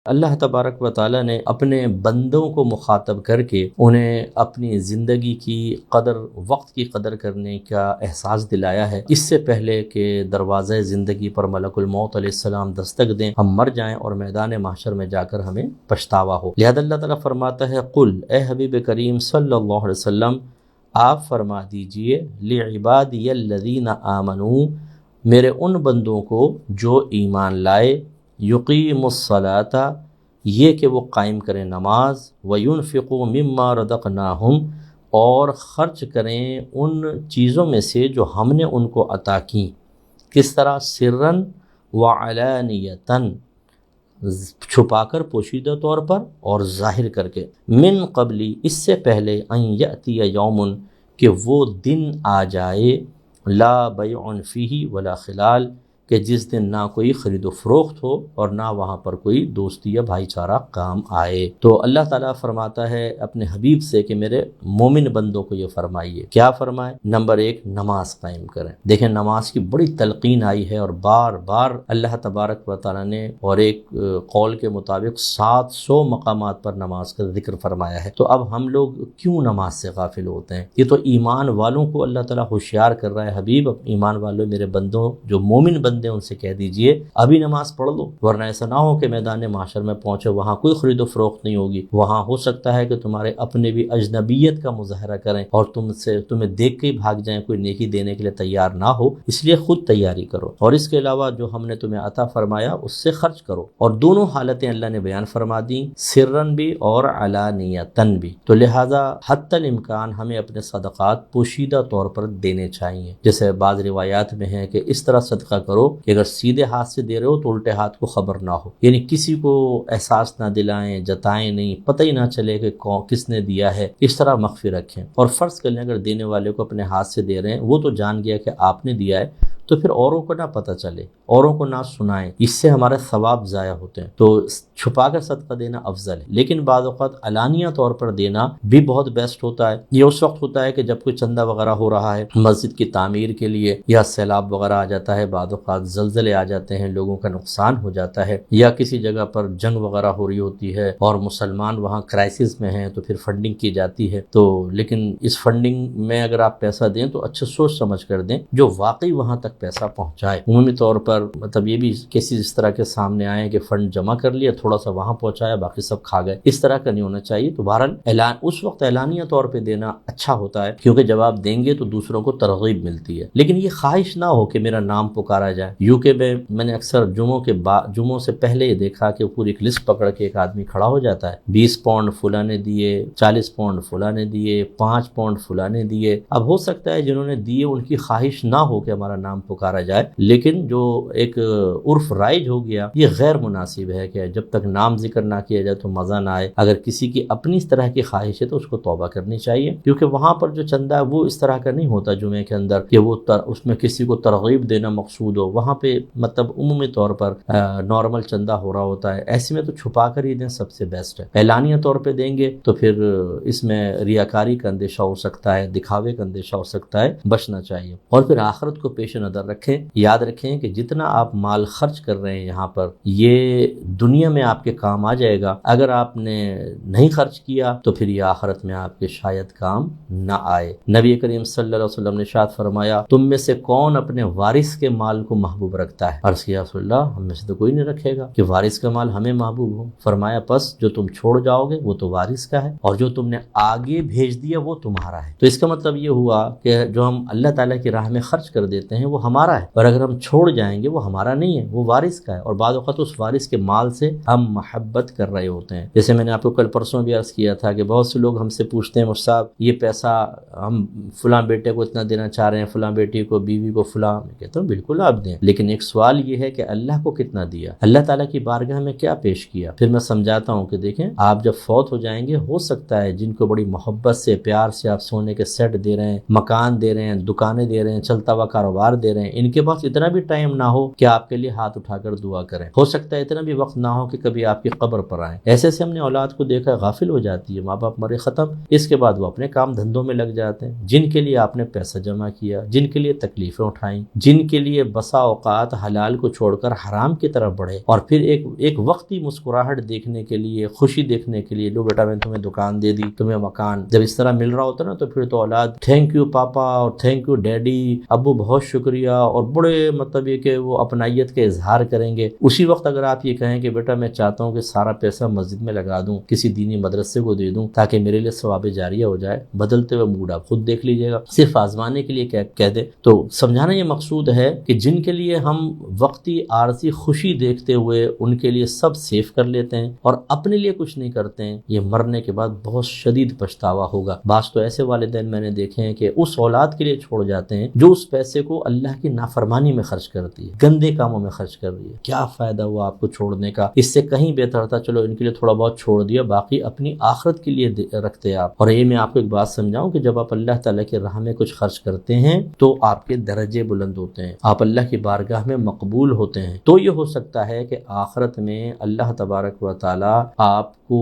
اللہ تبارک و تعالیٰ نے اپنے بندوں کو مخاطب کر کے انہیں اپنی زندگی کی قدر، وقت کی قدر کرنے کا احساس دلایا ہے، اس سے پہلے کہ دروازہ زندگی پر ملک الموت علیہ السلام دستک دیں، ہم مر جائیں اور میدان محشر میں جا کر ہمیں پچھتاوا ہو۔ لہذا اللہ تعالیٰ فرماتا ہے، قل، اے حبیب کریم صلی اللہ علیہ وسلم، آپ فرما دیجئے، لعبادی الذین آمنوا، میرے ان بندوں کو جو ایمان لائے، یقیم الصلاۃ، یہ کہ وہ قائم کریں نماز، وینفقوا مما رزقناہم، اور خرچ کریں ان چیزوں میں سے جو ہم نے ان کو عطا کیں۔ کس طرح؟ سرًا وعلانیۃً، چھپا کر، پوشیدہ طور پر، اور ظاہر کر کے، من قبلی، اس سے پہلے، ان یأتی یوم، کہ وہ دن آ جائے، لا بیع فیہ ولا خلال، کہ جس دن نہ کوئی خرید و فروخت ہو اور نہ وہاں پر کوئی دوستی یا بھائی چارہ کام آئے۔ تو اللہ تعالیٰ فرماتا ہے اپنے حبیب سے کہ میرے مومن بندوں کو یہ فرمائیے، کیا فرمائے؟ نمبر 1، نماز قائم کریں۔ دیکھیں نماز کی بڑی تلقین آئی ہے اور بار بار اللہ تبارک و تعالیٰ نے، اور ایک قول کے مطابق 700 مقامات پر نماز کا ذکر فرمایا ہے۔ تو اب ہم لوگ کیوں نماز سے غافل ہوتے ہیں؟ یہ تو ایمان والوں کو اللہ تعالیٰ ہوشیار کر رہا ہے، حبیب ایمان والوں، میرے بندوں جو مومن بندے ان سے کہہ دیجئے ابھی نماز پڑھ لو، ورنہ ایسا نہ ہو کہ میدان معاشر میں پہنچے، وہاں کوئی خرید و فروخت نہیں ہوگی، وہاں ہو سکتا ہے کہ تمہارے اپنے بھی اجنبیت کا مظاہرہ کریں اور تمہیں دیکھ کے ہی بھاگ جائیں، کوئی نیکی دینے کے لیے تیار نہ ہو، اس لیے خود تیاری کرو، اور اس کے علاوہ جو ہم نے تمہیں عطا فرمایا اس سے خرچ کرو۔ اور دونوں حالتیں اللہ نے بیان فرما دیں، سرًا بھی اور علانیتاً بھی۔ تو لہٰذا حتی الامکان ہمیں اپنے صدقات پوشیدہ طور پر دینے چاہیے، جیسے بعض روایات میں ہے کہ اس طرح صدقہ کرو کہ اگر سیدھے ہاتھ سے دے رہے ہو تو الٹے ہاتھ کو خبر نہ ہو، یعنی کسی کو احساس نہ دلائیں، جتائیں نہیں، پتہ ہی نہ چلے کہ کس نے دیا ہے، اس طرح مخفی رکھیں۔ اور فرض کر لیں اگر دینے والے کو اپنے ہاتھ سے دے رہے ہیں، وہ تو جان گیا کہ آپ نے دیا ہے، تو پھر اوروں کو نہ پتہ چلے، اوروں کو نہ سنائیں، اس سے ہمارے ثواب ضائع ہوتے ہیں۔ تو چھپا کر صدقہ دینا افضل ہے، لیکن بعض اوقات علانیہ طور پر دینا بھی بہت بیسٹ ہوتا ہے۔ یہ اس وقت ہوتا ہے کہ جب کوئی چندہ وغیرہ ہو رہا ہے مسجد کی تعمیر کے لیے، یا سیلاب وغیرہ آ جاتا ہے، بعض اوقات زلزلے آ جاتے ہیں، لوگوں کا نقصان ہو جاتا ہے، یا کسی جگہ پر جنگ وغیرہ ہو رہی ہوتی ہے اور مسلمان وہاں کرائسس میں ہیں، تو پھر فنڈنگ کی جاتی ہے۔ تو لیکن اس فنڈنگ میں اگر آپ پیسہ دیں تو اچھا سوچ سمجھ کر دیں، جو واقعی وہاں تک پیسہ پہنچائے۔ عمومی طور پر مطلب یہ بھی کیسز اس طرح کے سامنے آئے کہ فنڈ جمع کر لیا، تھوڑا سا وہاں پہنچایا، باقی سب کھا گئے، اس طرح کا نہیں ہونا چاہیے۔ تو بہرحال اس وقت اعلانیہ طور پہ دینا اچھا ہوتا ہے، کیونکہ جب آپ دیں گے تو دوسروں کو ترغیب ملتی ہے، لیکن یہ خواہش نہ ہو کہ میرا نام پکارا جائے۔ یوکے میں نے اکثر جمعوں سے پہلے یہ دیکھا کہ پوری ایک لسٹ پکڑ کے ایک آدمی کھڑا ہو جاتا ہے، 20 پاؤنڈ فلاں نے دیے، 40 پاؤنڈ فلاں نے دیے، 5 پاؤنڈ فلاں نے دیے۔ اب ہو سکتا ہے جنہوں نے دیے ان کی خواہش نہ ہو کہ ہمارا نام پکارا جائے، لیکن جو ایک عرف رائج ہو گیا، یہ غیر مناسب ہے کہ جب تک نام ذکر نہ کیا جائے تو مزہ نہ آئے۔ اگر کسی کی اپنی اس طرح کی خواہش ہے تو اس کو توبہ کرنی چاہیے، کیونکہ وہاں پر جو چندہ ہے وہ اس طرح کا نہیں ہوتا جمعے کے اندر کہ وہ اس میں کسی کو ترغیب دینا مقصود ہو، وہاں پہ مطلب عمومی طور پر نارمل چندہ ہو رہا ہوتا ہے، ایسے میں تو چھپا کر ہی دیں، سب سے بیسٹ ہے۔ اعلانیہ طور پہ دیں گے تو پھر اس میں ریاکاری کا اندیشہ ہو سکتا ہے، دکھاوے کا اندیشہ ہو سکتا ہے، بچنا چاہیے۔ اور پھر آخرت کو پیش نظر رکھیں، یاد رکھیں کہ جتنا آپ مال خرچ کر رہے ہیں یہاں پر، یہ دنیا میں آپ کے کام آ جائے گا، اگر آپ نے نہیں خرچ کیا تو پھر یہ آخرت میں آپ کے شاید کام نہ آئے۔ نبی کریم صلی اللہ علیہ وسلم نے ارشاد فرمایا، تم میں سے کون اپنے وارث کے مال کو محبوب رکھتا ہے؟ عرض کیا رسول اللہ، ہم میں سے تو کوئی نہیں رکھے گا کہ وارث کا مال ہمیں محبوب ہو۔ فرمایا پس جو تم چھوڑ جاؤ گے وہ تو وارث کا ہے، اور جو تم نے آگے بھیج دیا وہ تمہارا ہے۔ تو اس کا مطلب یہ ہوا کہ جو ہم اللہ تعالیٰ کی راہ میں خرچ کر دیتے ہیں وہ ہمارا ہے، اور اگر ہم چھوڑ جائیں گے وہ ہمارا نہیں ہے، وہ وارث کا ہے۔ اور بعض اوقات اس وارث کے مال سے ہم محبت کر رہے ہوتے ہیں، جیسے میں نے آپ کو کل پرسوں بھی عرض کیا تھا کہ بہت سے لوگ ہم سے پوچھتے ہیں، مجھ صاحب یہ پیسہ ہم فلاں بیٹے کو اتنا دینا چاہ رہے ہیں، فلاں بیٹی کو، بیوی کو، فلاں۔ میں کہتا ہوں بالکل آپ دیں، لیکن ایک سوال یہ ہے کہ اللہ کو کتنا دیا، اللہ تعالیٰ کی بارگاہ میں کیا پیش کیا؟ پھر میں سمجھاتا ہوں کہ دیکھیں آپ جب فوت ہو جائیں گے، ہو سکتا ہے جن کو بڑی محبت سے، پیار سے آپ سونے کے سیٹ دے رہے ہیں، مکان دے رہے ہیں، دکانیں دے رہے ہیں، چلتا ہوا کاروبار دے دے رہے ہیں، ان کے پاس اتنا بھی ٹائم نہ ہو کہ آپ کے لیے ہاتھ اٹھا کر دعا کریں، ہو سکتا ہے اتنا بھی وقت نہ ہو کہ کبھی آپ کی قبر پر آئیں۔ ایسے سے ہم نے اولاد کو دیکھا غافل ہو جاتی ہے، ماں باپ مرے ختم، اس کے بعد وہ اپنے کام دھندوں میں لگ جاتے ہیں جن کے لیے آپ نے پیسہ جمع کیا، جن کے لیے تکلیفیں اٹھائیں، جن کے لیے بسا اوقات حلال کو چھوڑ کر حرام کی طرف بڑھے، اور پھر ایک وقتی مسکراہٹ دیکھنے کے لیے، خوشی دیکھنے کے لیے، لو بیٹا میں نے تمہیں دکان دے دی، تمہیں مکان، جب اس طرح مل رہا ہوتا نا تو پھر تو اولاد تھینک یو پاپا اور تھینک یو ڈیڈی، ابو بہت شکریہ، اور بڑے مطلب یہ کہ وہ اپنائیت کے اظہار کریں گے۔ اسی وقت اگر آپ یہ کہیں کہ بیٹا میں چاہتا ہوں کہ سارا پیسہ مسجد میں لگا دوں، کسی دینی مدرسے کو دے دوں تاکہ میرے لیے ثواب جاریہ ہو جائے، بدلتے ہوئے موڈ آپ خود دیکھ لیجیے گا، صرف آزمانے کے لیے کہہ دیں۔ تو سمجھانا یہ مقصود ہے کہ جن کے لیے ہم وقتی عارضی خوشی دیکھتے ہوئے ان کے لیے سب سیف کر لیتے ہیں اور اپنے لیے کچھ نہیں کرتے ہیں، یہ مرنے کے بعد بہت شدید پچھتاوا ہوگا۔ بعض تو ایسے والدین میں نے دیکھے ہیں کہ اس اولاد کے لیے چھوڑ جاتے ہیں جو اس پیسے کو اللہ کی نافرمانی میں خرچ کرتی ہے، گندے کاموں میں خرچ کر رہی ہے۔ کیا فائدہ ہوا آپ کو چھوڑنے کا؟ اس سے کہیں بہتر تھا چلو ان کے لیے تھوڑا بہت چھوڑ دیا، باقی اپنی آخرت کے لیے رکھتے آپ۔ اور یہ میں آپ کو ایک بات سمجھاؤں کہ جب آپ اللہ تعالیٰ کی راہ میں کچھ خرچ کرتے ہیں تو آپ کے درجے بلند ہوتے ہیں، آپ اللہ کی بارگاہ میں مقبول ہوتے ہیں۔ تو یہ ہو سکتا ہے کہ آخرت میں اللہ تبارک و تعالیٰ آپ کو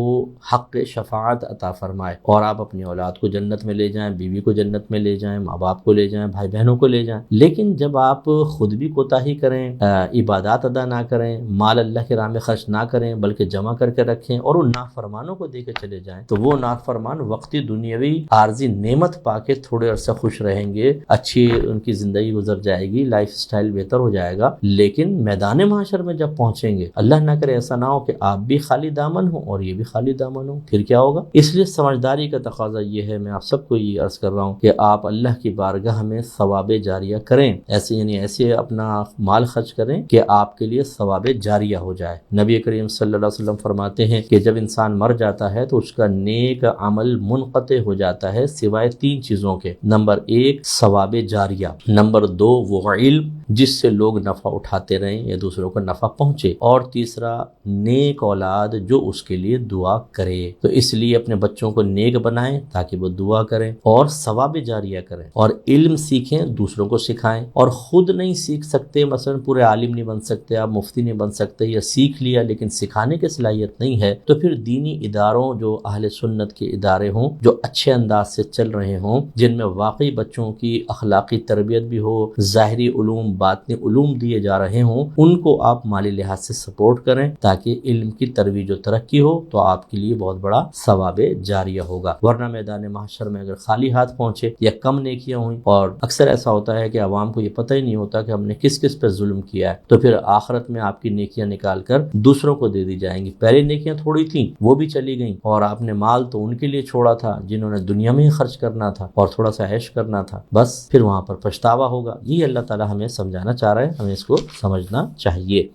حق شفاعت عطا فرمائے اور آپ اپنی اولاد کو جنت میں لے جائیں، بیوی کو جنت میں لے جائیں، ماں باپ کو لے جائیں، بھائی بہنوں کو لے جائیں۔ لیکن جب آپ خود بھی کوتاہی کریں، عبادات ادا نہ کریں، مال اللہ کی راہ میں خرچ نہ کریں بلکہ جمع کر کے رکھیں اور ان نافرمانوں کو دے کے چلے جائیں، تو وہ نافرمان وقتی دنیاوی عارضی نعمت پا کے تھوڑے عرصہ خوش رہیں گے، اچھی ان کی زندگی گزر جائے گی، لائف سٹائل بہتر ہو جائے گا، لیکن میدان محشر میں جب پہنچیں گے، اللہ نہ کرے ایسا نہ ہو کہ آپ بھی خالی دامن ہوں اور یہ بھی خالی دامن ہوں، پھر کیا ہوگا؟ اس لیے سمجھداری کا تقاضا یہ ہے، میں آپ سب کو یہ عرض کر رہا ہوں کہ آپ اللہ کی بارگاہ میں ثواب جاریہ کریں، ایسے اپنا مال خرچ کریں کہ آپ کے لیے ثواب جاریہ ہو جائے۔ نبی کریم صلی اللہ علیہ وسلم فرماتے ہیں کہ جب انسان مر جاتا ہے تو اس کا نیک عمل منقطع ہو جاتا ہے سوائے 3 چیزوں کے۔ نمبر 1 ثواب جاریہ، نمبر 2 وہ علم جس سے لوگ نفع اٹھاتے رہیں یا دوسروں کو نفع پہنچے، اور تیسرا نیک اولاد جو اس کے لیے دعا کرے۔ تو اس لیے اپنے بچوں کو نیک بنائیں تاکہ وہ دعا کریں اور ثواب جاریہ کریں، اور علم سیکھیں، دوسروں کو سکھائیں، اور خود نہیں سیکھ سکتے، مثلا پورے عالم نہیں بن سکتے، آپ مفتی نہیں بن سکتے، یا سیکھ لیا لیکن سکھانے کی صلاحیت نہیں ہے، تو پھر دینی اداروں جو اہل سنت کے ادارے ہوں، جو اچھے انداز سے چل رہے ہوں، جن میں واقعی بچوں کی اخلاقی تربیت بھی ہو، ظاہری علوم باطنی علوم دیے جا رہے ہوں، ان کو آپ مالی لحاظ سے سپورٹ کریں تاکہ علم کی ترویج و ترقی ہو، تو آپ کے لیے بہت بڑا ثواب جاریہ ہوگا۔ ورنہ میدان محشر میں اگر خالی ہاتھ پہنچے یا کم نیکیاں ہوئیں، اور اکثر ایسا ہوتا ہے کہ عوام کو یہ پتہ ہی نہیں ہوتا کہ ہم نے کس کس پہ ظلم کیا ہے، تو پھر آخرت میں آپ کی نیکیاں نکال کر دوسروں کو دے دی جائیں گی۔ پہلے نیکیاں تھوڑی تھیں وہ بھی چلی گئیں، اور آپ نے مال تو ان کے لیے چھوڑا تھا جنہوں نے دنیا میں ہی خرچ کرنا تھا اور تھوڑا سا عیش کرنا تھا، بس پھر وہاں پر پچھتاوا ہوگا۔ یہ اللہ تعالی ہمیں سمجھانا چاہ رہا ہے، ہمیں اس کو سمجھنا چاہیے۔